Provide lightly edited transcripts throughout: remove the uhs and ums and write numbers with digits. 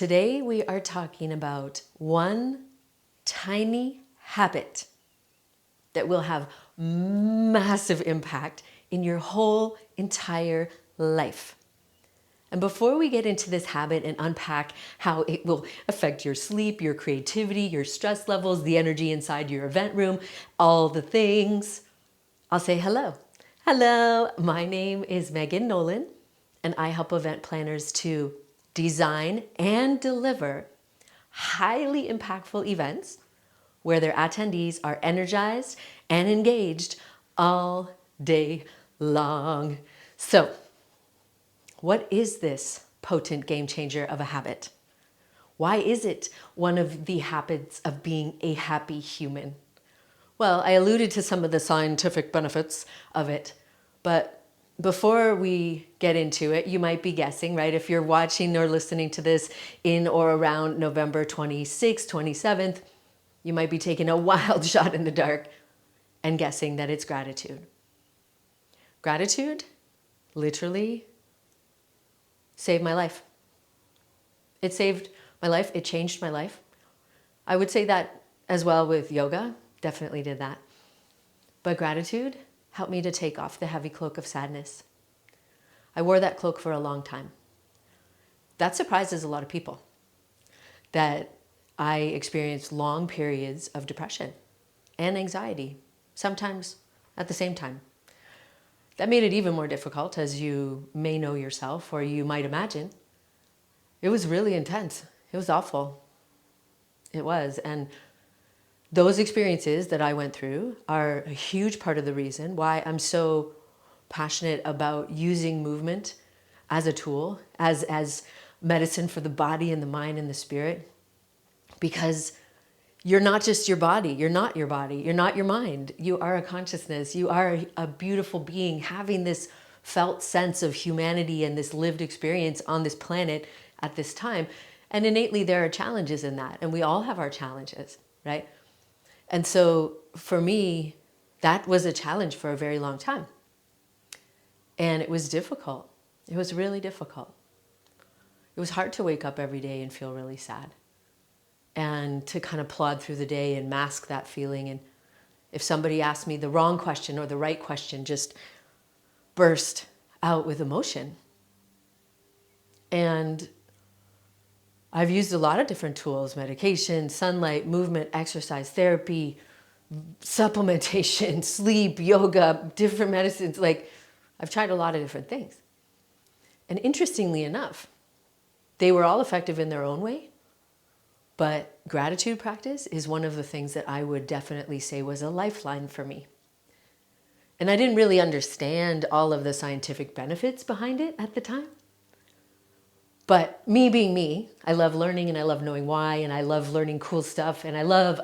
Today we are talking about one tiny habit that will have massive impact in your whole entire life. And before we get into this habit and unpack how it will affect your sleep, your creativity, your stress levels, the energy inside your event room, all the things, I'll say hello. Hello, my name is Megan Nolan, and I help event planners to design and deliver highly impactful events where their attendees are energized and engaged all day long. So, what is this potent game changer of a habit? Why is it one of the habits of being a happy human? Well, I alluded to some of the scientific benefits of it, but before we get into it, you might be guessing, right? If you're watching or listening to this in or around November 26th, 27th, you might be taking a wild shot in the dark and guessing that it's gratitude. Gratitude literally saved my life. It saved my life. It changed my life. I would say that as well with yoga. Definitely did that. But gratitude helped me to take off the heavy cloak of sadness. I wore that cloak for a long time. That surprises a lot of people, that I experienced long periods of depression and anxiety, sometimes at the same time. That made it even more difficult, as you may know yourself, or you might imagine. It was really intense. It was awful. It was. And those experiences that I went through are a huge part of the reason why I'm so passionate about using movement as a tool, as medicine for the body and the mind and the spirit. Because you're not just your body. You're not your body. You're not your mind. You are a consciousness. You are a beautiful being having this felt sense of humanity and this lived experience on this planet at this time. And innately there are challenges in that. And we all have our challenges, right? And so for me, that was a challenge for a very long time. And it was difficult. It was really difficult. It was hard to wake up every day and feel really sad, and to kind of plod through the day and mask that feeling. And if somebody asked me the wrong question or the right question, just burst out with emotion. And I've used a lot of different tools: medication, sunlight, movement, exercise, therapy, supplementation, sleep, yoga, different medicines. Like, I've tried a lot of different things. And interestingly enough, they were all effective in their own way. But gratitude practice is one of the things that I would definitely say was a lifeline for me. And I didn't really understand all of the scientific benefits behind it at the time. But me being me, I love learning and I love knowing why, and I love learning cool stuff, and I love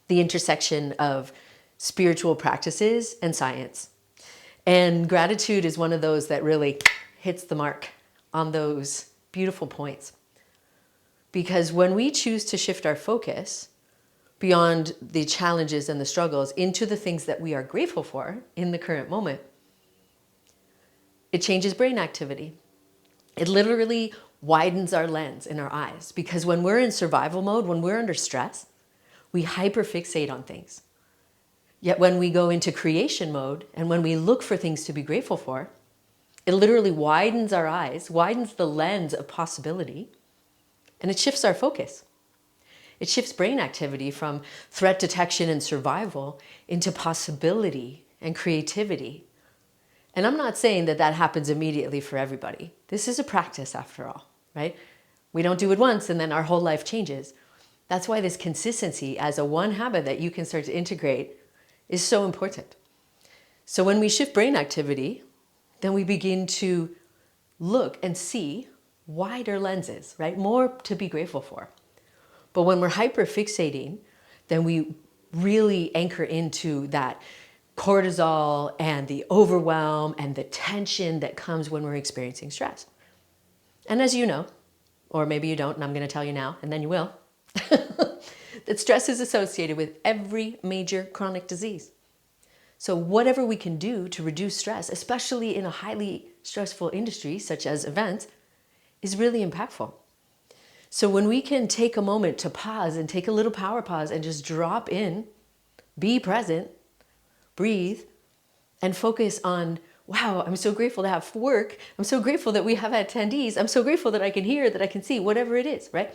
the intersection of spiritual practices and science. And gratitude is one of those that really hits the mark on those beautiful points. Because when we choose to shift our focus beyond the challenges and the struggles into the things that we are grateful for in the current moment, it changes brain activity. It literally widens our lens in our eyes, because when we're in survival mode, when we're under stress, we hyperfixate on things. Yet when we go into creation mode and when we look for things to be grateful for, it literally widens our eyes, widens the lens of possibility, and it shifts our focus. It shifts brain activity from threat detection and survival into possibility and creativity. And I'm not saying that that happens immediately for everybody. This is a practice after all, right? We don't do it once and then our whole life changes. That's why this consistency as a one habit that you can start to integrate is so important. So when we shift brain activity, then we begin to look and see wider lenses, right? More to be grateful for. But when we're hyper fixating, then we really anchor into that cortisol and the overwhelm and the tension that comes when we're experiencing stress. And as you know, or maybe you don't, and I'm going to tell you now, and then you will, that stress is associated with every major chronic disease. So whatever we can do to reduce stress, especially in a highly stressful industry such as events, is really impactful. So when we can take a moment to pause and take a little power pause and just drop in, be present, breathe, and focus on, wow, I'm so grateful to have work. I'm so grateful that we have attendees. I'm so grateful that I can hear, that I can see, whatever it is, right?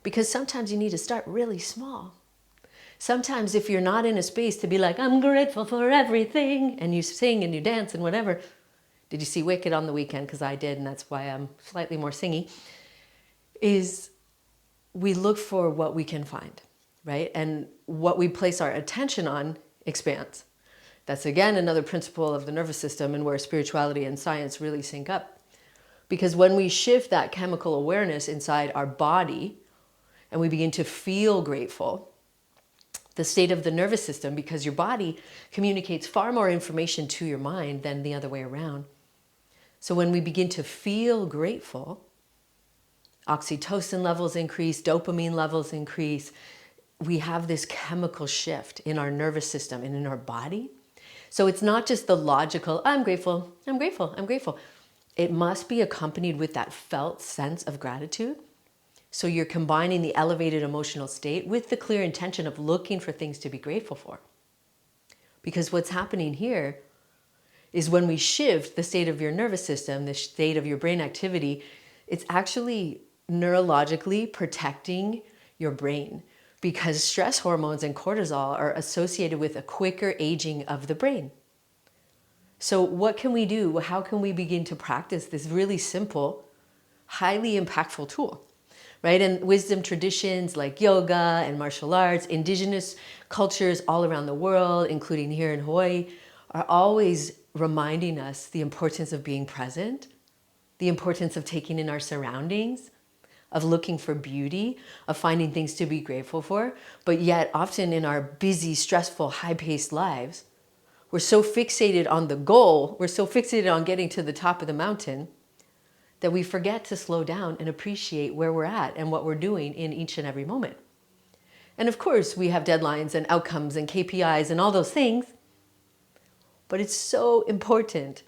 Because sometimes you need to start really small. Sometimes if you're not in a space to be like, I'm grateful for everything, and you sing and you dance and whatever. Did you see Wicked on the weekend? Because I did, and that's why I'm slightly more singy. Is we look for what we can find, right? And what we place our attention on expands. That's again another principle of the nervous system and where spirituality and science really sync up. Because when we shift that chemical awareness inside our body and we begin to feel grateful, the state of the nervous system, because your body communicates far more information to your mind than the other way around. So when we begin to feel grateful, oxytocin levels increase, dopamine levels increase. We have this chemical shift in our nervous system and in our body. So it's not just the logical, I'm grateful, I'm grateful, I'm grateful. It must be accompanied with that felt sense of gratitude. So you're combining the elevated emotional state with the clear intention of looking for things to be grateful for. Because what's happening here is when we shift the state of your nervous system, the state of your brain activity, it's actually neurologically protecting your brain, because stress hormones and cortisol are associated with a quicker aging of the brain. So what can we do? How can we begin to practice this really simple, highly impactful tool, right? And wisdom traditions like yoga and martial arts, indigenous cultures all around the world, including here in Hawaii, are always reminding us the importance of being present, the importance of taking in our surroundings, of looking for beauty, of finding things to be grateful for. But yet often in our busy, stressful, high-paced lives, we're so fixated on the goal, we're so fixated on getting to the top of the mountain that we forget to slow down and appreciate where we're at and what we're doing in each and every moment. And of course, we have deadlines and outcomes and KPIs and all those things, but it's so important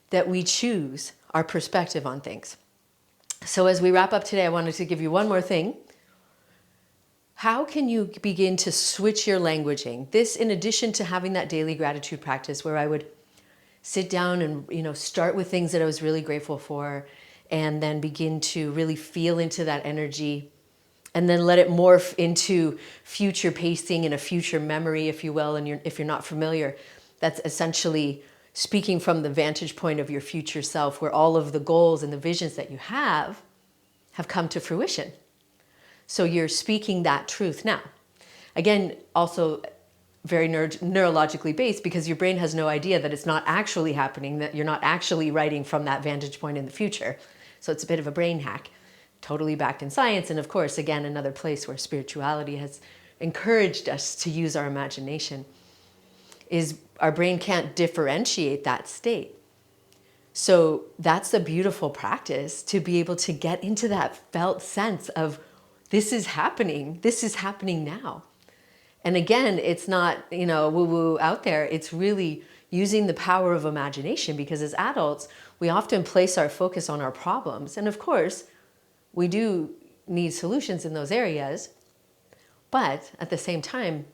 that we choose our perspective on things. So as we wrap up today, I wanted to give you one more thing. How can you begin to switch your languaging? This, in addition to having that daily gratitude practice where I would sit down and start with things that I was really grateful for, and then begin to really feel into that energy, and then let it morph into future pacing and a future memory, if you will. And if you're not familiar, that's essentially speaking from the vantage point of your future self, where all of the goals and the visions that you have come to fruition. So you're speaking that truth now. Again, also very neurologically based, because your brain has no idea that it's not actually happening, that you're not actually writing from that vantage point in the future. So it's a bit of a brain hack, totally backed in science. And of course, again, another place where spirituality has encouraged us to use our imagination is our brain can't differentiate that state. So that's a beautiful practice, to be able to get into that felt sense of this is happening now. And again, it's not, woo-woo out there. It's really using the power of imagination, because as adults, we often place our focus on our problems. And of course, we do need solutions in those areas. But at the same time,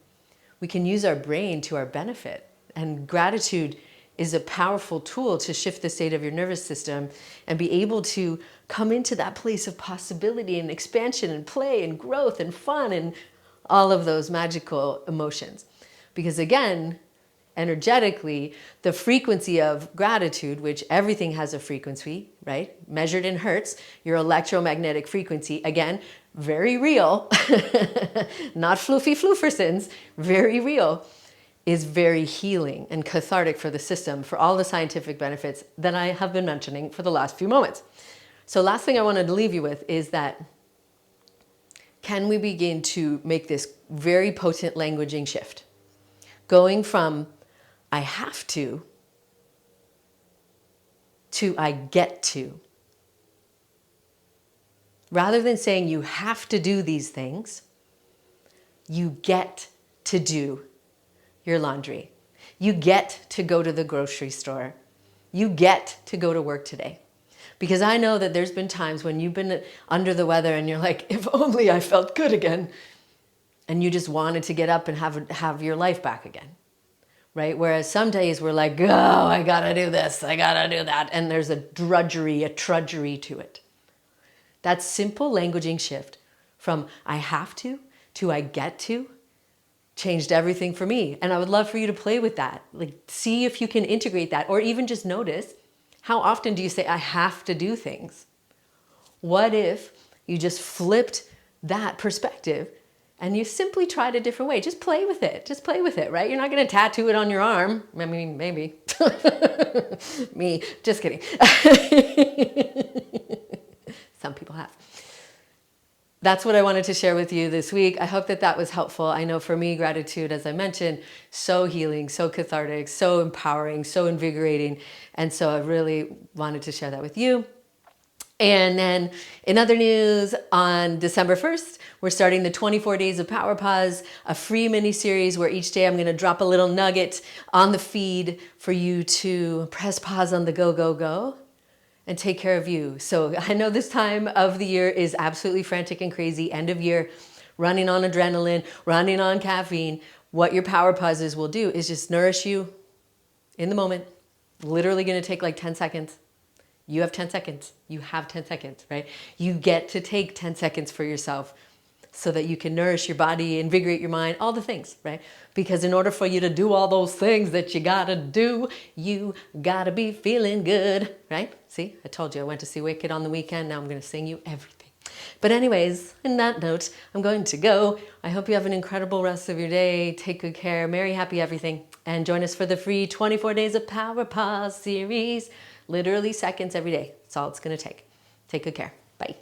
we can use our brain to our benefit. And gratitude is a powerful tool to shift the state of your nervous system and be able to come into that place of possibility and expansion and play and growth and fun and all of those magical emotions. Because again, energetically, the frequency of gratitude, which everything has a frequency, right? Measured in hertz, your electromagnetic frequency, again, very real, not floofy floofersons, very real, is very healing and cathartic for the system, for all the scientific benefits that I have been mentioning for the last few moments. So last thing I wanted to leave you with is that, can we begin to make this very potent languaging shift? Going from I have to I get to. Rather than saying you have to do these things, you get to do your laundry. You get to go to the grocery store. You get to go to work today. Because I know that there's been times when you've been under the weather and you're like, if only I felt good again. And you just wanted to get up and have your life back again, right? Whereas some days we're like, oh, I gotta do this, I gotta do that. And there's a drudgery to it. That simple languaging shift from I have to I get to changed everything for me. And I would love for you to play with that. Like, see if you can integrate that, or even just notice, how often do you say, I have to do things? What if you just flipped that perspective and you simply tried a different way? Just play with it. Just play with it, right? You're not going to tattoo it on your arm. I mean, maybe. Me, just kidding. Some people have. That's what I wanted to share with you this week. I hope that that was helpful. I know for me, gratitude, as I mentioned, so healing, so cathartic, so empowering, so invigorating. And so I really wanted to share that with you. And then in other news, on December 1st, we're starting the 24 Days of Power Pause, a free mini series where each day I'm going to drop a little nugget on the feed for you to press pause on the go, go, go, and take care of you. So I know this time of the year is absolutely frantic and crazy, end of year, running on adrenaline, running on caffeine. What your power pauses will do is just nourish you in the moment. Literally going to take like 10 seconds. You have 10 seconds. You have 10 seconds, right? You get to take 10 seconds for yourself so that you can nourish your body, invigorate your mind, all the things, right? Because in order for you to do all those things that you gotta do, you gotta be feeling good, right? See, I told you I went to see Wicked on the weekend. Now I'm gonna sing you everything. But anyways, on that note, I'm going to go. I hope you have an incredible rest of your day. Take good care. Merry, happy everything. And join us for the free 24 Days of Power Pause series. Literally seconds every day. That's all it's gonna take. Take good care. Bye.